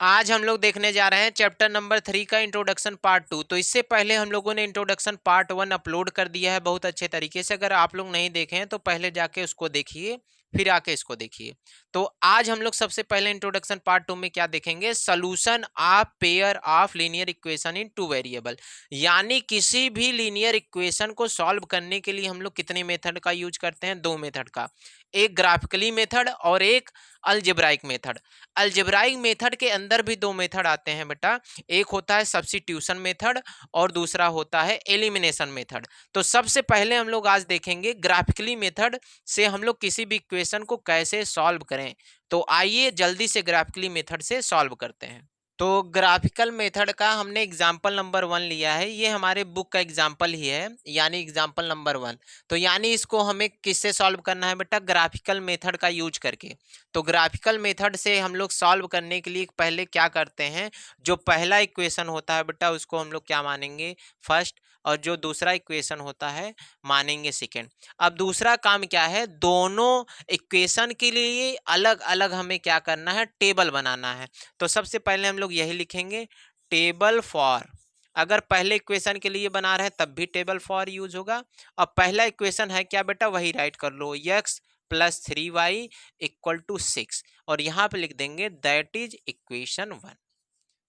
आज हम लोग देखने जा रहे हैं चैप्टर नंबर 3 का इंट्रोडक्शन पार्ट 2। तो इससे पहले हम लोगों ने इंट्रोडक्शन पार्ट 1 अपलोड कर दिया है बहुत अच्छे तरीके से। अगर आप लोग नहीं देखे हैं तो पहले जाके उसको देखिए, फिर आके इसको देखिए। तो आज हम लोग सबसे पहले इंट्रोडक्शन पार्ट 2 में क्या देखेंगे, solution of pair of linear equation in two variable. यानी किसी भी लीनियर इक्वेशन को सॉल्व करने के लिए हम लोग कितने मेथड का यूज करते हैं, दो मेथड का, एक ग्राफिकली मेथड और एक अलजेब्राइक मेथड। अलजेब्राइक मेथड के अंदर भी दो मेथड आते हैं बेटा, एक होता है सब्स्टिट्यूशन मेथड और दूसरा होता है एलिमिनेशन मेथड। तो सबसे पहले हम लोग आज देखेंगे ग्राफिकली मेथड से हम लोग किसी भी इक्वेशन को कैसे सॉल्व करें। तो आइए जल्दी से ग्राफिकली मेथड से सॉल्व करते हैं। तो ग्राफिकल मेथड का हमने एग्जाम्पल नंबर 1 लिया है, ये हमारे बुक का एग्जाम्पल ही है, यानी एग्जाम्पल नंबर 1। तो यानी इसको हमें किससे सॉल्व करना है बेटा, ग्राफिकल मेथड का यूज करके। तो ग्राफिकल मेथड से हम लोग सॉल्व करने के लिए पहले क्या करते हैं, जो पहला इक्वेशन होता है बेटा उसको हम लोग क्या मानेंगे, फर्स्ट, और जो दूसरा इक्वेशन होता है मानेंगे सेकेंड। अब दूसरा काम क्या है, दोनों इक्वेशन के लिए अलग अलग हमें क्या करना है, टेबल बनाना है। तो सबसे पहले हम लोग यही लिखेंगे, टेबल फॉर। अगर पहले इक्वेशन के लिए बना रहे हैं तब भी टेबल फॉर यूज होगा। अब पहला इक्वेशन है क्या बेटा, वही राइट कर लो, x plus 3y equal to 6, और यहाँ पे लिख देंगे दैट इज इक्वेशन 1।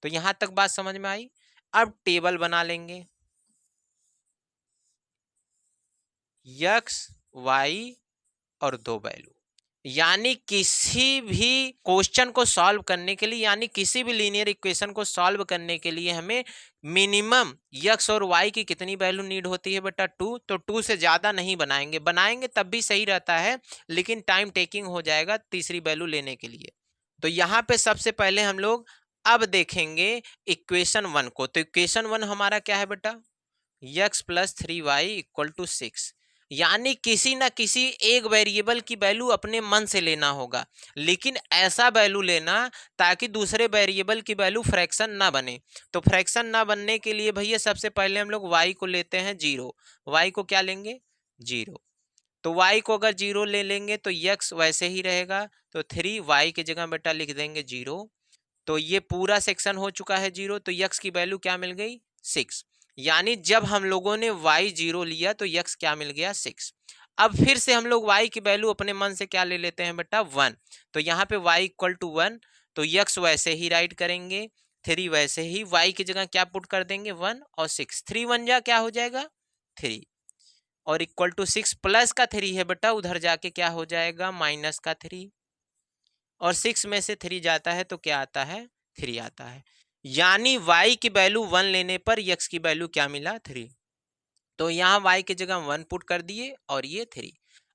तो यहाँ तक बात समझ में आई। अब टेबल बना लेंगे, x y और दो वैल्यू। यानी किसी भी क्वेश्चन को सॉल्व करने के लिए, यानी किसी भी लीनियर इक्वेशन को सॉल्व करने के लिए हमें मिनिमम x और y की कितनी वैल्यू नीड होती है बेटा, 2। तो 2 से ज्यादा नहीं बनाएंगे, बनाएंगे तब भी सही रहता है, लेकिन टाइम टेकिंग हो जाएगा तीसरी वैल्यू लेने के लिए। तो यहाँ पे सबसे पहले हम लोग अब देखेंगे इक्वेशन 1 को। तो इक्वेशन 1 हमारा क्या है बेटा, x plus 3y equal to 6। यानी किसी ना किसी एक वेरिएबल की वैल्यू अपने मन से लेना होगा, लेकिन ऐसा वैल्यू लेना ताकि दूसरे वेरिएबल की वैल्यू फ्रैक्शन ना बने। तो फ्रैक्शन ना बनने के लिए भैया सबसे पहले हम लोग y को लेते हैं 0। y को क्या लेंगे, 0। तो y को अगर 0 ले लेंगे तो x वैसे ही रहेगा। तो 3y की जगह बेटा लिख देंगे 0। तो ये पूरा सेक्शन हो चुका है 0। तो x की वैल्यू क्या मिल गई, 6। यानी जब हम लोगों ने y 0 लिया तो x क्या मिल गया, 6। अब फिर से हम लोग y की वैल्यू अपने मन से क्या ले लेते हैं बेटा, 1। तो यहाँ पे y इक्वल टू 1, तो x वैसे ही राइट करेंगे, 3 वैसे ही, y की जगह क्या पुट कर देंगे, 1 और 6। 3 1 जा क्या हो जाएगा, 3, और इक्वल टू 6 प्लस का 3 है बेटा, उधर जाके क्या हो जाएगा, माइनस का 3, और 6 में से 3 जाता है तो क्या आता है, 3 आता है। यानी y की वैल्यू 1 लेने पर x की वैल्यू क्या मिला, 3। तो यहाँ y की जगह 1 पुट कर दिए और ये 3।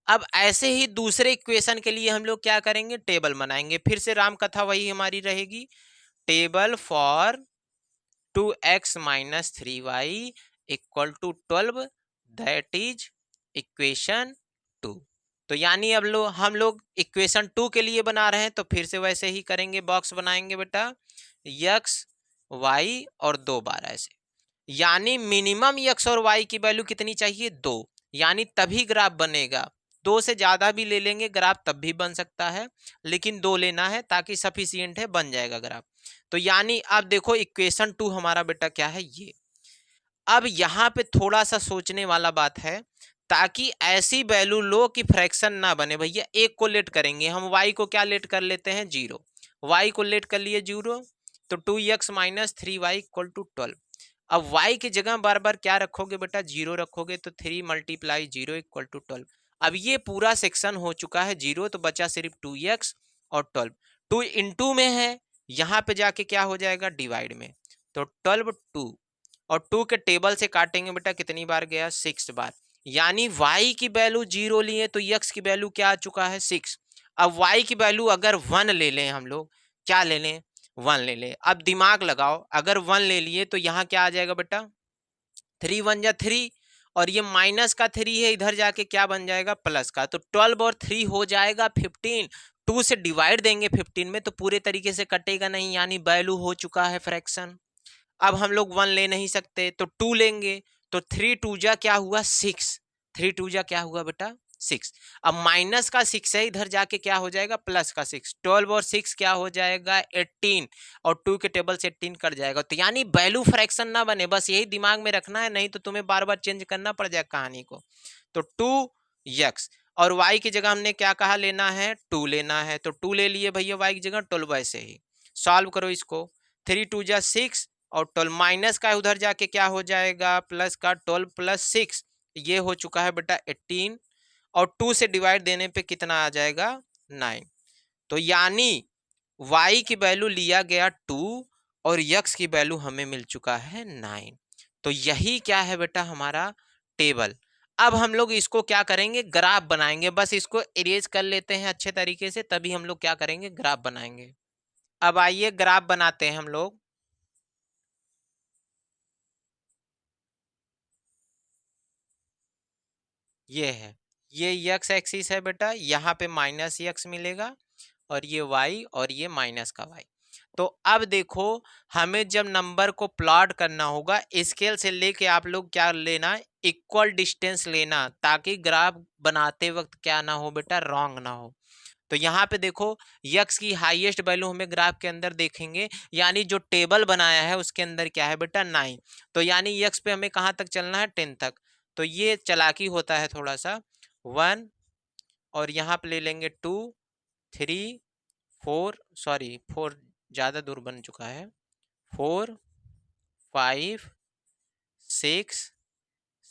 अब ऐसे ही दूसरे इक्वेशन के लिए हम लोग क्या करेंगे, टेबल बनाएंगे। फिर से राम कथा वही हमारी रहेगी, table for 2x minus 3y equal to 12, that is equation 2। तो यानी अब हम लोग इक्वेशन 2 के लिए बना रहे हैं, तो फिर से वैसे ही करेंगे, बॉक्स बनाएंगे बेटा, x y और 2 बार ऐसे। यानी मिनिमम x और y की वैल्यू कितनी चाहिए, 2। यानी तभी ग्राफ बनेगा। 2 से ज्यादा भी ले लेंगे ग्राफ तब भी बन सकता है, लेकिन 2 लेना है ताकि सफिशियंट है, बन जाएगा ग्राफ। तो यानी अब देखो इक्वेशन 2 हमारा बेटा क्या है, ये। अब यहाँ पे थोड़ा सा सोचने वाला बात है, ताकि ऐसी वैल्यू लो कि फ्रैक्शन ना बने। भैया एक को लेट करेंगे हम, y को क्या लेट कर लेते हैं, 0। y को लेट कर लिए 0, तो 2x minus 3y equal to 12। अब y की जगह बार बार क्या रखोगे बेटा, 0 रखोगे, तो 3 मल्टीप्लाई 0 इक्वल टू 12। अब ये पूरा सेक्शन हो चुका है 0, तो बचा सिर्फ 2x और 12। 2 इंटू में है, यहाँ पे जाके क्या हो जाएगा, डिवाइड में। तो 12 2, और 2 के टेबल से काटेंगे बेटा, कितनी बार गया, 6 बार। यानी y की वैल्यू 0 लिए तो x की वैल्यू क्या आ चुका है, 6। अब y की वैल्यू अगर 1 ले लें हम लोग, क्या ले लें, 1 ले लें। अब दिमाग लगाओ, अगर 1 ले लिए तो यहाँ क्या आ जाएगा बेटा, 3 1 जा 3, और ये माइनस का 3 है, इधर जाके क्या बन जाएगा, प्लस का। तो 12 और 3 हो जाएगा 15। 2 से डिवाइड देंगे 15 में तो पूरे तरीके से कटेगा नहीं, यानी वैल्यू हो चुका है फ्रैक्शन। अब हम लोग 1 ले नहीं सकते तो 2 लेंगे, तो 3 2 जा क्या हुआ, 6। 3 2 जा क्या हुआ बेटा, 6। अब माइनस का 6 है, इधर जाके क्या हो जाएगा प्लस का 6, 12 और 6 क्या हो जाएगा 18, और 2 के टेबल से 18 कट जाएगा। तो यानी वैल्यू फ्रैक्शन ना बने, बस यही दिमाग में रखना है, नहीं तो तुम्हें बार बार चेंज करना पड़ जाएगा कहानी को। तो 2x और y की जगह हमने क्या कहा लेना है 2 लेना है, तो 2 ले लिए भैया y की जगह 12 वैसे ही सॉल्व करो इसको। 3 2 जा 6 और 12 माइनस का उधर जाके क्या हो जाएगा प्लस का 12 प्लस 6, ये हो चुका है बेटा 18, और 2 से डिवाइड देने पे कितना आ जाएगा 9। तो यानी y की वैल्यू लिया गया 2 और x की वैल्यू हमें मिल चुका है 9। तो यही क्या है बेटा हमारा टेबल। अब हम लोग इसको क्या करेंगे ग्राफ बनाएंगे, बस इसको इरेज कर लेते हैं अच्छे तरीके से, तभी हम लोग क्या करेंगे ग्राफ बनाएंगे। अब आइए ग्राफ बनाते हैं हम लोग। ये है, ये x एक्सिस है बेटा, यहाँ पे माइनस x मिलेगा और ये y और ये माइनस का y। तो अब देखो हमें जब नंबर को प्लॉट करना होगा स्केल से लेके आप लोग क्या लेना इक्वल डिस्टेंस लेना, ताकि ग्राफ बनाते वक्त क्या ना हो बेटा रॉन्ग ना हो। तो यहाँ पे देखो यक्स की हाईएस्ट वैल्यू हमें ग्राफ के अंदर देखेंगे, यानी जो टेबल बनाया है उसके अंदर क्या है बेटा 9। तो यानी यक्स पे हमें कहाँ तक चलना है 10 तक। तो ये चालाकी होता है थोड़ा सा 1 और यहाँ पे ले लेंगे 2 3 4, सॉरी 4 ज़्यादा दूर बन चुका है, 4 5 6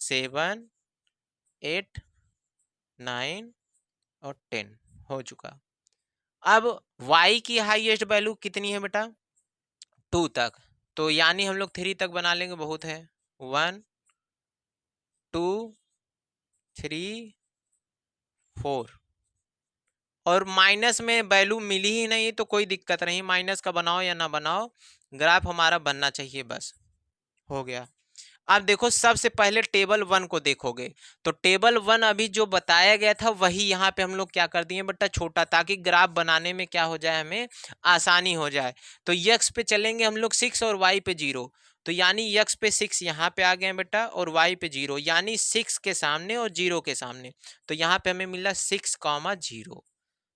7 8 9 और 10 हो चुका। अब y की हाईएस्ट वैल्यू कितनी है बेटा 2 तक, तो यानी हम लोग 3 तक बना लेंगे बहुत है, 1 2 3 4। और माइनस में वैल्यू मिली ही नहीं तो कोई दिक्कत नहीं, माइनस का बनाओ या ना बनाओ ग्राफ हमारा बनना चाहिए बस, हो गया। अब देखो सबसे पहले टेबल 1 को देखोगे तो टेबल 1 अभी जो बताया गया था वही यहाँ पे हम लोग क्या कर दिए बेटा छोटा, ताकि ग्राफ बनाने में क्या हो जाए हमें आसानी हो जाए। तो यक्स पे चलेंगे हम लोग 6 और वाई पे 0, तो यानी यक्स पे 6 यहाँ पे आ गए बेटा और वाई पे 0, यानी 6 के सामने और 0 के सामने, तो यहाँ पे हमें मिला 6,0।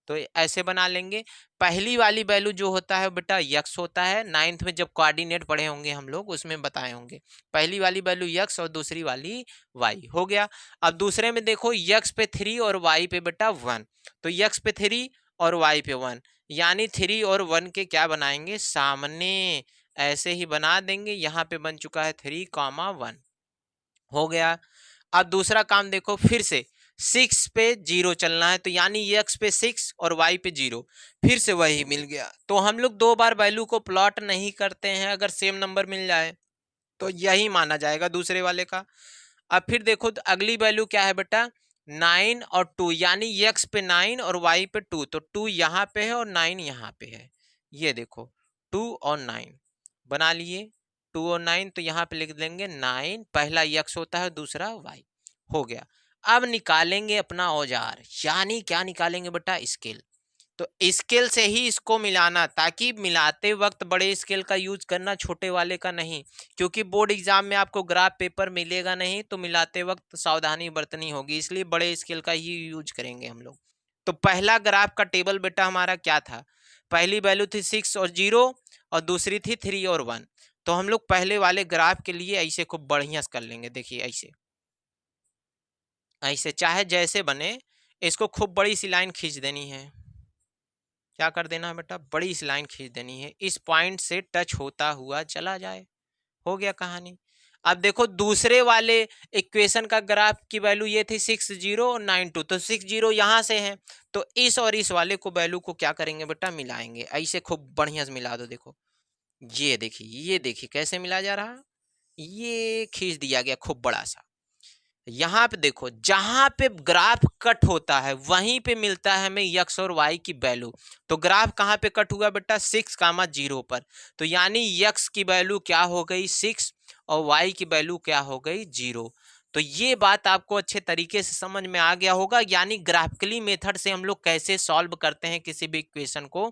तो ऐसे बना लेंगे। पहली वाली वैल्यू जो होता है बेटा यक्स होता है, 9th में जब कोऑर्डिनेट पढ़े होंगे हम लोग उसमें बताए होंगे, पहली वाली वैल्यू यक्स और दूसरी वाली वाई हो गया। अब दूसरे में देखो यक्स पे 3 और वाई पे बेटा 1, तो यक्स पे 3 और वाई पे 1, यानी 3 और 1 के क्या बनाएंगे सामने, ऐसे ही बना देंगे। यहाँ पे बन चुका है 3,1 हो गया। अब दूसरा काम देखो फिर से 6 पे 0 चलना है, तो यानी x पे 6 और y पे 0, फिर से वही मिल गया। तो हम लोग 2 बार वैल्यू को प्लॉट नहीं करते हैं, अगर सेम नंबर मिल जाए तो यही माना जाएगा दूसरे वाले का। अब फिर देखो तो अगली वैल्यू क्या है बेटा 9 और 2, यानी x पे 9 और y पे 2, तो 2 यहाँ पे है और 9 यहाँ पे है, ये देखो 2 और 9 बना लिए, 2 और 9, तो यहाँ पे लिख देंगे 9, पहला x होता है दूसरा y हो गया। अब निकालेंगे अपना औजार, यानी क्या निकालेंगे बेटा स्केल। तो स्केल से ही इसको मिलाना, ताकि मिलाते वक्त बड़े स्केल का यूज करना छोटे वाले का नहीं, क्योंकि बोर्ड एग्जाम में आपको ग्राफ पेपर मिलेगा नहीं, तो मिलाते वक्त सावधानी बरतनी होगी, इसलिए बड़े स्केल का ही यूज करेंगे हम लोग। तो पहला ग्राफ का टेबल बेटा हमारा क्या था, पहली वैल्यू थी 6 और 0 और दूसरी थी 3 और 1। तो हम लोग पहले वाले ग्राफ के लिए ऐसे खूब बढ़िया से कर लेंगे, देखिए ऐसे ऐसे चाहे जैसे बने, इसको खूब बड़ी सी लाइन खींच देनी है। क्या कर देना है बेटा बड़ी सी लाइन खींच देनी है, इस पॉइंट से टच होता हुआ चला जाए, हो गया कहानी। अब देखो दूसरे वाले इक्वेशन का ग्राफ की वैल्यू ये थी 6 0 और 9 2, तो 6 0 यहाँ से है, तो इस और इस वाले को वैल्यू को क्या करेंगे बेटा मिलाएंगे, ऐसे खूब बढ़िया से मिला दो। देखो ये देखिए कैसे मिला जा रहा, ये खींच दिया गया खूब बड़ा सा। यहाँ पे देखो जहां पे ग्राफ कट होता है वहीं पे मिलता है हमें यक्स और वाई की वैल्यू। तो ग्राफ कहाँ पे कट हुआ बेटा 6,0 पर, तो यानी यक्स की वैल्यू क्या हो गई 6 और वाई की वैल्यू क्या हो गई 0। तो ये बात आपको अच्छे तरीके से समझ में आ गया होगा, यानी ग्राफिकली मेथड से हम लोग कैसे सॉल्व करते हैं किसी भी इक्वेशन को।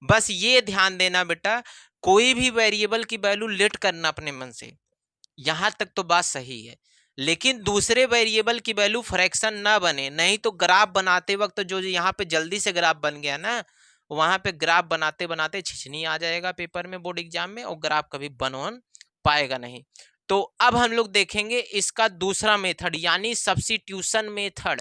बस ये ध्यान देना बेटा कोई भी वेरिएबल की वैल्यू लेट करना अपने मन से, यहां तक तो बात सही है। लेकिन दूसरे वेरिएबल की वैल्यू फ्रैक्शन ना बने, नहीं तो ग्राफ बनाते वक्त जो यहाँ पे जल्दी से ग्राफ बन गया ना, वहां पे ग्राफ बनाते बनाते छिछनी आ जाएगा पेपर में, बोर्ड एग्जाम में, और ग्राफ कभी बन पाएगा नहीं। तो अब हम लोग देखेंगे इसका दूसरा मेथड यानी सब्स्टिट्यूशन मेथड।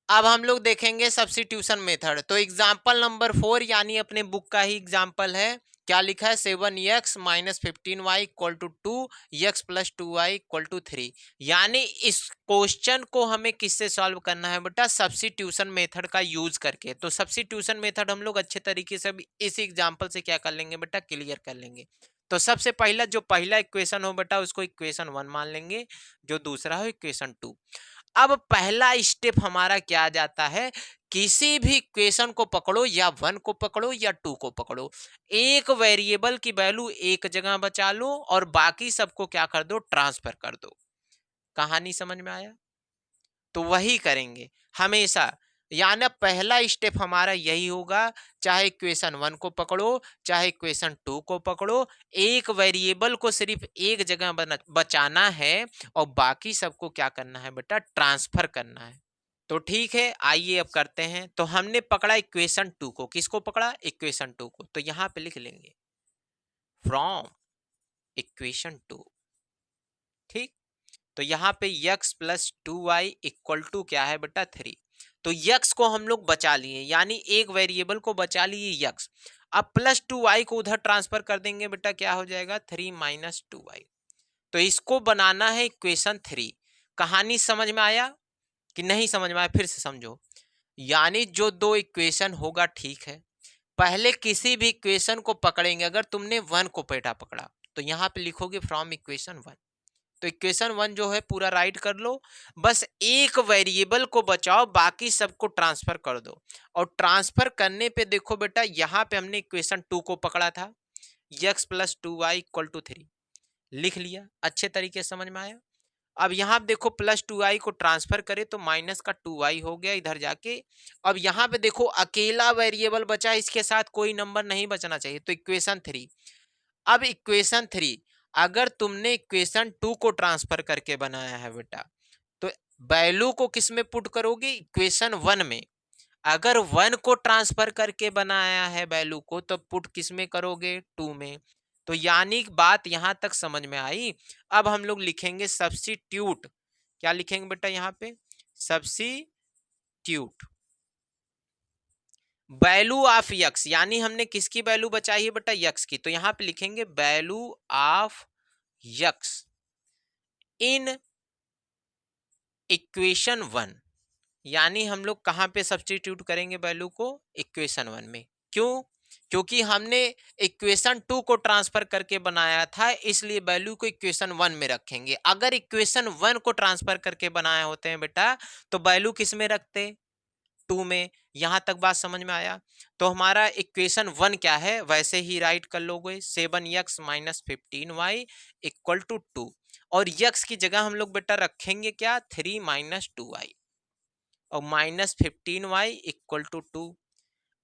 अब हम लोग देखेंगे सब्स्टिट्यूशन मेथड। तो एग्जाम्पल नंबर 4 यानी अपने बुक का ही एग्जाम्पल है। क्या लिखा है? 7x minus 15y equal to 2x plus 2y equal to 3। यानी इस क्वेश्चन को हमें किससे सॉल्व करना है बेटा? सब्स्टिट्यूशन मेथड का यूज करके। तो सब्स्टिट्यूशन मेथड हम लोग अच्छे तरीके से इस एग्जाम्पल से क्या कर लेंगे बेटा? क्लियर कर लेंगे। तो सबसे पहला जो पहला इक्वेशन हो बेटा उसको इक्वेशन 1 मान लेंगे, जो दूसरा हो इक्वेशन 2। अब पहला स्टेप हमारा क्या आ जाता है? किसी भी इक्वेशन को पकड़ो, या 1 को पकड़ो या 2 को पकड़ो, एक वेरिएबल की वैल्यू एक जगह बचा लो और बाकी सबको क्या कर दो? ट्रांसफर कर दो। कहानी समझ में आया? तो वही करेंगे हमेशा, यानी पहला स्टेप हमारा यही होगा। चाहे इक्वेशन 1 को पकड़ो चाहे इक्वेशन 2 को पकड़ो, एक वेरिएबल को सिर्फ एक जगह बचाना है और बाकी सबको क्या करना है बेटा? ट्रांसफर करना है। तो ठीक है, आइए अब करते हैं। तो हमने पकड़ा इक्वेशन 2 को। किसको पकड़ा? इक्वेशन 2 को। तो यहां पे लिख लेंगे फ्रॉम इक्वेशन 2। ठीक, तो यहाँ पे x plus 2y equal to क्या है बेटा? 3। तो x को हम लोग बचा लिए, यानी एक वेरिएबल को बचा लिए x। अब प्लस 2y को उधर ट्रांसफर कर देंगे बेटा, क्या हो जाएगा? 3 माइनस 2y। तो इसको बनाना है इक्वेशन 3। कहानी समझ में आया कि नहीं समझ में आया? फिर से समझो। यानी जो दो इक्वेशन होगा, ठीक है, पहले किसी भी इक्वेशन को पकड़ेंगे। अगर तुमने 1 को बेटा पकड़ा तो यहाँ पे लिखोगे फ्रॉम इक्वेशन 1। तो इक्वेशन 1 जो है पूरा राइट कर लो, बस एक वेरिएबल को बचाओ, बाकी सबको ट्रांसफर कर दो। और ट्रांसफर करने पे देखो बेटा, यहाँ पे हमने इक्वेशन 2 को पकड़ा था, x plus 2y equal to 3 लिख लिया। अच्छे तरीके से समझ में आया? अब यहाँ पे देखो प्लस 2y को ट्रांसफर करे तो माइनस का 2y हो गया इधर जाके। अब यहाँ पे देखो अकेला वेरिएबल बचा, इसके साथ कोई नंबर नहीं बचना चाहिए, तो इक्वेशन 3। अब इक्वेशन 3 अगर तुमने इक्वेशन 2 को ट्रांसफर करके बनाया है बेटा, तो वैल्यू को किस में पुट करोगे? इक्वेशन 1 में। अगर 1 को ट्रांसफर करके बनाया है वैल्यू को, तो पुट किस में करोगे? 2 में। तो यानी बात यहां तक समझ में आई। अब हम लोग लिखेंगे सब्स्टिट्यूट। क्या लिखेंगे बेटा यहाँ पे? सब्स्टिट्यूट वैल्यू ऑफ यक्स, यानी हमने किसकी वैल्यू बचाई है बेटा? यक्स की। तो यहां पे लिखेंगे value of x in equation 1। यानी हम लोग कहां पे सब्स्टिट्यूट करेंगे वैल्यू को? इक्वेशन 1 में। क्यों? क्योंकि हमने इक्वेशन 2 को ट्रांसफर करके बनाया था, इसलिए वैल्यू को इक्वेशन 1 में रखेंगे। अगर इक्वेशन 1 को ट्रांसफर करके बनाए होते हैं बेटा, तो वैल्यू किस में रखते? 2 में। यहां तक बात समझ में आया? तो हमारा इक्वेशन 1 क्या है वैसे ही राइट कर लोगे, 7x minus 15y equal to 2। और x की जगह हम लोग बेटा रखेंगे क्या? 3 माइनस 2y और माइनस 15y इक्वल टू 2।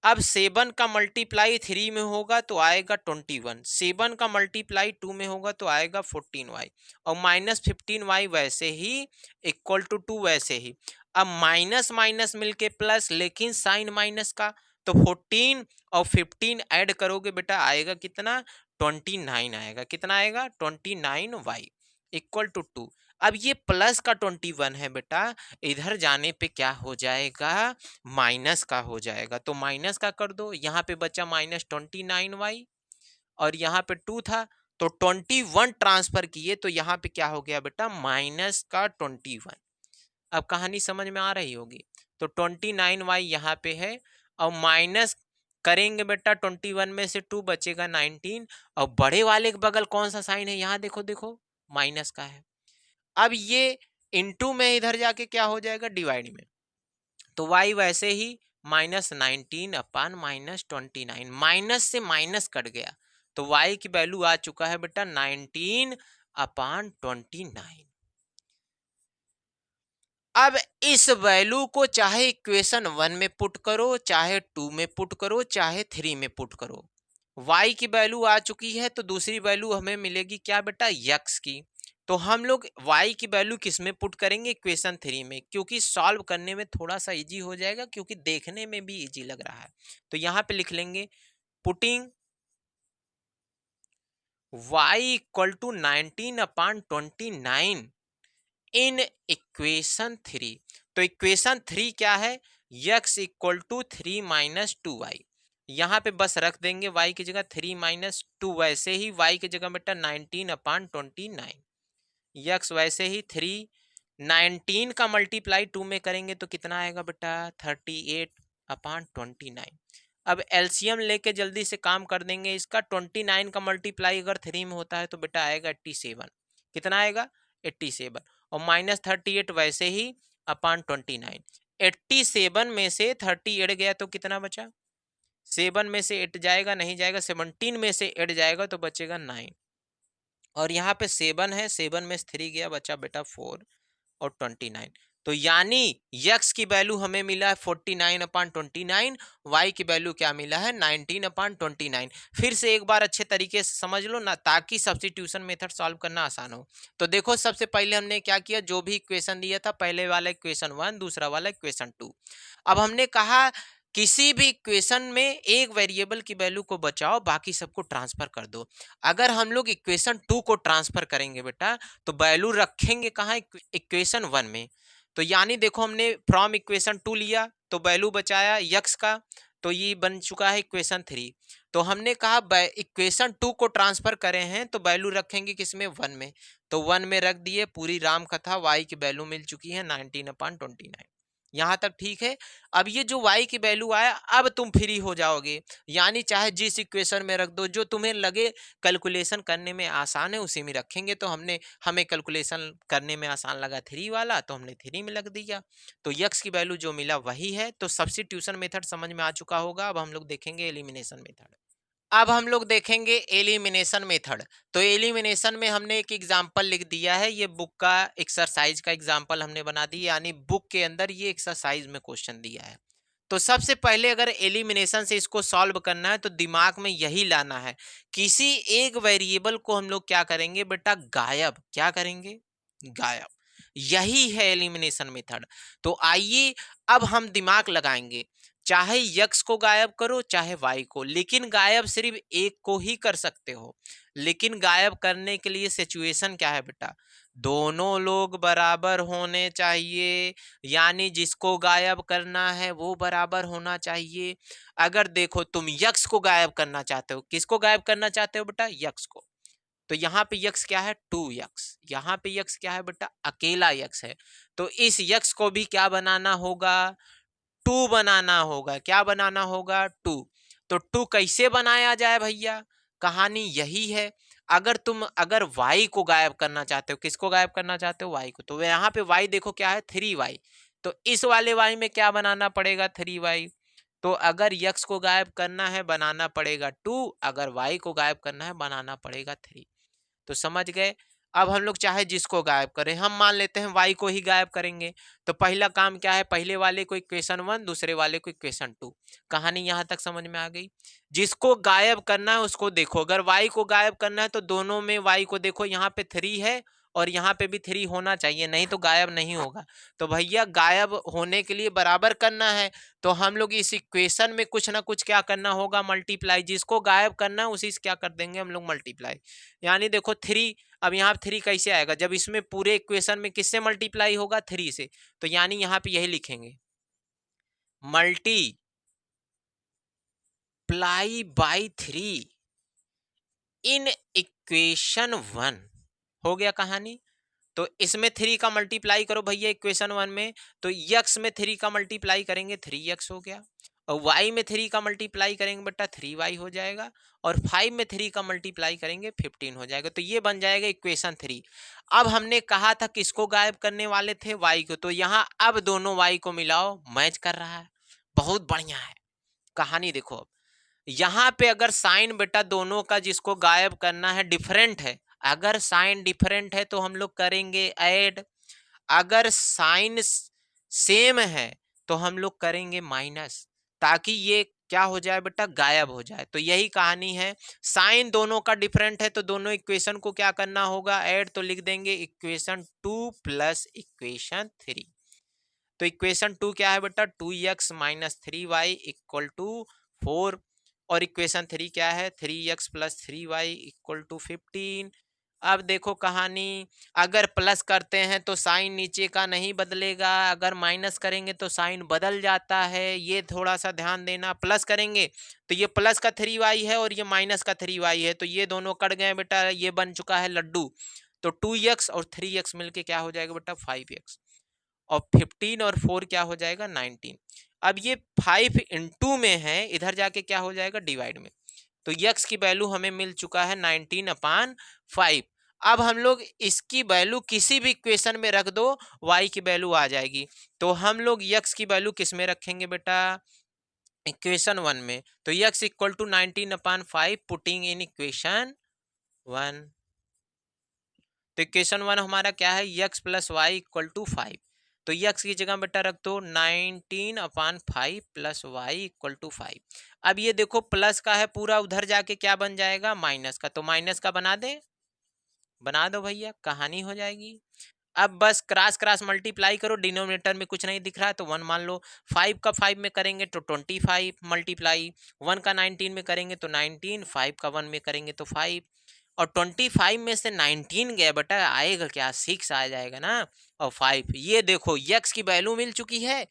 अब 7 का मल्टीप्लाई 3 में होगा तो आएगा 21, 7 का मल्टीप्लाई 2 में होगा तो आएगा 14y, और माइनस 15y वैसे ही इक्वल टू 2 वैसे ही। अब माइनस माइनस मिलके प्लस, लेकिन साइन माइनस का, तो 14 और 15 ऐड करोगे बेटा आएगा कितना? 29 आएगा। कितना आएगा? 29y equal to 2। अब ये प्लस का 21 है बेटा, इधर जाने पे क्या हो जाएगा? माइनस का हो जाएगा। तो माइनस का कर दो, यहाँ पे बचा माइनस 29y और यहाँ पे 2 था, तो 21 ट्रांसफर किए तो यहाँ पे क्या हो गया बेटा? माइनस का 21। अब कहानी समझ में आ रही होगी। तो 29y यहाँ पे है और माइनस करेंगे बेटा 21 में से 2 बचेगा 19, और बड़े वाले के बगल कौन सा साइन है? यहाँ देखो देखो, माइनस का है। अब ये इनटू में इधर जाके क्या हो जाएगा? डिवाइड में। तो y वैसे ही माइनस 19 अपान माइनस 29, माइनस से माइनस कट गया, तो y की वैल्यू आ चुका है बेटा 19 अपान 29। अब इस वैल्यू को चाहे इक्वेशन 1 में पुट करो, चाहे 2 में पुट करो, चाहे 3 में पुट करो, y की वैल्यू आ चुकी है, तो दूसरी वैल्यू हमें मिलेगी क्या बेटा? x की। तो हम लोग y की वैल्यू किस में पुट करेंगे, इक्वेशन 3 में, क्योंकि सॉल्व करने में थोड़ा सा इजी हो जाएगा, क्योंकि देखने में भी इजी लग रहा है। तो यहाँ पे लिख लेंगे putting y equal to 19/29 in equation 3। तो इक्वेशन 3 क्या है, x equal to 3 minus 2y। यहाँ पे बस रख देंगे y की जगह 3 माइनस 2, वैसे ही y की जगह बेटा 19/29, यक्स वैसे ही 3, 19 का मल्टीप्लाई 2 में करेंगे तो कितना आएगा बेटा 38/29। अब एलसीएम लेके जल्दी से काम कर देंगे इसका, 29 का मल्टीप्लाई अगर 3 में होता है तो बेटा आएगा 87। कितना आएगा 87, और माइनस 38 वैसे ही अपान 29। 87 में से 38 गया तो कितना बचा, 7 में से 8 जाएगा, नहीं जाएगा, 17 में से 8 जाएगा तो बचेगा 9, और यहाँ पे 7 है, 7 में से 3 गया, बचा बेटा 4 और 29। तो यानी यक्स की वैल्यू हमें मिला है 49/29, वाई की वैल्यू क्या मिला है 19/29। फिर से एक बार अच्छे तरीके से समझ लो ना, ताकि सब्स्टिट्यूशन मेथड सॉल्व करना आसान हो। तो देखो सबसे पहले हमने क्या किया, जो भी इक्वेशन दिया था, पहले वाला इक्वेशन 1, दूसरा वाला इक्वेशन 2। अब हमने कहा किसी भी इक्वेशन में एक वेरिएबल की वैल्यू को बचाओ, बाकी सबको ट्रांसफर कर दो। अगर हम लोग इक्वेशन 2 को ट्रांसफर करेंगे बेटा, तो वैल्यू रखेंगे कहाँ, इक्वेशन 1 में। तो यानी देखो हमने फ्रॉम इक्वेशन 2 लिया तो वैल्यू बचाया यक्स का, तो ये बन चुका है इक्वेशन 3। तो हमने कहा इक्वेशन 2 को ट्रांसफर करे हैं तो वैल्यू रखेंगे किसमें, 1 में। तो 1 में रख दिए, पूरी राम कथा, y की वैल्यू मिल चुकी है 19/29। यहाँ तक ठीक है। अब ये जो y की वैल्यू आया, अब तुम फ्री हो जाओगे, यानी चाहे जिस इक्वेशन में रख दो, जो तुम्हें लगे कैलकुलेशन करने में आसान है उसी में रखेंगे। तो हमें कैलकुलेशन करने में आसान लगा 3 वाला, तो हमने 3 में लग दिया। तो यक्स की वैल्यू जो मिला वही है। तो सब्स्टिट्यूशन मेथड समझ में आ चुका होगा। अब हम लोग देखेंगे एलिमिनेशन मेथड। अब हम लोग देखेंगे एलिमिनेशन मेथड। तो एलिमिनेशन में हमने एक एग्जांपल लिख दिया है, ये बुक का एक्सरसाइज का एग्जांपल हमने बना दिया, यानी बुक के अंदर ये एक्सरसाइज में क्वेश्चन दिया है। तो सबसे पहले अगर एलिमिनेशन से इसको सॉल्व करना है तो दिमाग में यही लाना है, किसी एक वेरिएबल को हम लोग क्या करेंगे बेटा, गायब। क्या करेंगे, गायब। यही है एलिमिनेशन मेथड। तो आइए अब हम दिमाग लगाएंगे, चाहे यक्स को गायब करो चाहे वाई को, लेकिन गायब सिर्फ एक को ही कर सकते हो। लेकिन गायब करने के लिए सिचुएशन क्या है बेटा, दोनों लोग बराबर होने चाहिए, यानी जिसको गायब करना है वो बराबर होना चाहिए। अगर देखो तुम यक्स को गायब करना चाहते हो, किसको गायब करना चाहते हो बेटा, यक्स को, तो यहाँ पे यक्स क्या है 2x, यहाँ पे यक्स क्या है बेटा, अकेला यक्स है। तो इस यक्स को भी क्या बनाना होगा, 2 बनाना होगा। क्या बनाना होगा, 2। तो 2 कैसे बनाया जाए भैया, कहानी यही है। अगर y को गायब करना चाहते हो, किसको गायब करना चाहते हो, y को, तो यहाँ पे y देखो क्या है 3y। तो इस वाले y में क्या बनाना पड़ेगा, 3y। तो अगर x को गायब करना है बनाना पड़ेगा 2, अगर y को गायब करना है बनाना पड़ेगा 3। तो समझ गए। अब हम लोग चाहे जिसको गायब करें, हम मान लेते हैं y को ही गायब करेंगे। तो पहला काम क्या है, पहले वाले को इक्वेशन 1, दूसरे वाले को इक्वेशन 2। कहानी यहां तक समझ में आ गई। जिसको गायब करना है उसको देखो, अगर y को गायब करना है तो दोनों में y को देखो, यहाँ पे 3 है और यहाँ पे भी 3 होना चाहिए, नहीं तो गायब नहीं होगा। तो भैया गायब होने के लिए बराबर करना है, तो हम लोग इस इक्वेशन में कुछ ना कुछ क्या करना होगा, मल्टीप्लाई। जिसको गायब करना है उसी से क्या कर देंगे हम लोग, मल्टीप्लाई। यानी देखो 3, अब यहाँ 3 कैसे आएगा, जब इसमें पूरे इक्वेशन में किससे मल्टीप्लाई होगा, 3 से। तो यानी यहाँ पे यही लिखेंगे, मल्टीप्लाई बाई 3 इन इक्वेशन 1। हो गया कहानी। तो इसमें 3 का मल्टीप्लाई करो भैया इक्वेशन 1 में, तो यक्स में 3 का मल्टीप्लाई करेंगे 3x हो गया, और y में 3 का मल्टीप्लाई करेंगे बेटा 3y हो जाएगा, और 5 में 3 का मल्टीप्लाई करेंगे 15 हो जाएगा। तो ये बन जाएगा इक्वेशन 3। अब हमने कहा था किसको गायब करने वाले थे, y को, तो यहाँ अब दोनों y को मिलाओ, मैच कर रहा है, बहुत बढ़िया है। कहानी देखो, अब यहाँ पे अगर साइन बेटा दोनों का जिसको गायब करना है डिफरेंट है, अगर साइन डिफरेंट है तो हम लोग करेंगे ऐड, अगर साइन सेम है तो हम लोग करेंगे माइनस, ताकि ये क्या हो जाए बेटा, गायब हो जाए। तो यही कहानी है, साइन दोनों का डिफरेंट है तो दोनों इक्वेशन को क्या करना होगा, ऐड। तो लिख देंगे इक्वेशन 2 प्लस इक्वेशन 3। तो इक्वेशन 2 क्या है बेटा, 2x minus 3y equal to 4, और इक्वेशन 3 क्या है, 3x plus 3y equal to 15। अब देखो कहानी, अगर प्लस करते हैं तो साइन नीचे का नहीं बदलेगा, अगर माइनस करेंगे तो साइन बदल जाता है, ये थोड़ा सा ध्यान देना। प्लस करेंगे तो ये प्लस का 3y है और ये माइनस का 3y है, तो ये दोनों कट गए बेटा, ये बन चुका है लड्डू। तो 2x और 3x मिलके क्या हो जाएगा बेटा, 5x, और 15 और 4 क्या हो जाएगा, 19। अब ये 5 इंटू में है, इधर जाके क्या हो जाएगा, डिवाइड में। तो यक्स की वैल्यू हमें मिल चुका है 19/5। अब हम लोग इसकी वैल्यू किसी भी इक्वेशन में रख दो, वाई की वैल्यू आ जाएगी। तो हम लोग यक्स की वैल्यू किस में रखेंगे बेटा, इक्वेशन 1 में। तो x equal to 19/5 putting in equation 1। तो इक्वेशन 1 हमारा क्या है, x plus y equal to 5। तो यक्स की जगह बेटा रख दो 19/5 प्लस वाई इक्वल टू 5। अब ये देखो प्लस का है पूरा, उधर जाके क्या बन जाएगा, माइनस का। तो माइनस का बना दे, बना दो भैया, कहानी हो जाएगी। अब बस क्रॉस क्रॉस मल्टीप्लाई करो, डिनोमिनेटर में कुछ नहीं दिख रहा है तो 1 मान लो। 5 का 5 में करेंगे तो 25 मल्टीप्लाई, 1 का 19 में करेंगे तो 19, 5 का 1 में करेंगे तो 5, और 25 में से 19 गया बेटा, आएगा क्या, 6 आ जाएगा ना, और 5। ये देखो यक्स की वैल्यू मिल चुकी है,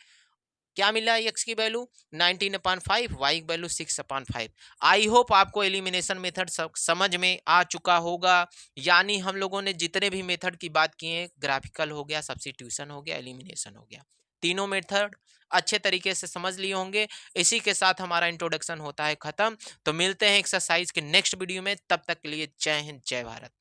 क्या मिला यक्स की वैल्यू, 19/5, वाई की वैल्यू 6/5। आई होप आपको एलिमिनेशन मेथड समझ में आ चुका होगा। यानी हम लोगों ने जितने भी मेथड की बात किए, ग्राफिकल हो गया, सब्स्टिट्यूशन हो गया, एलिमिनेशन हो गया, तीनों मेथड अच्छे तरीके से समझ लिए होंगे। इसी के साथ हमारा इंट्रोडक्शन होता है खत्म। तो मिलते हैं एक्सरसाइज के नेक्स्ट वीडियो में, तब तक के लिए जय हिंद, जय भारत।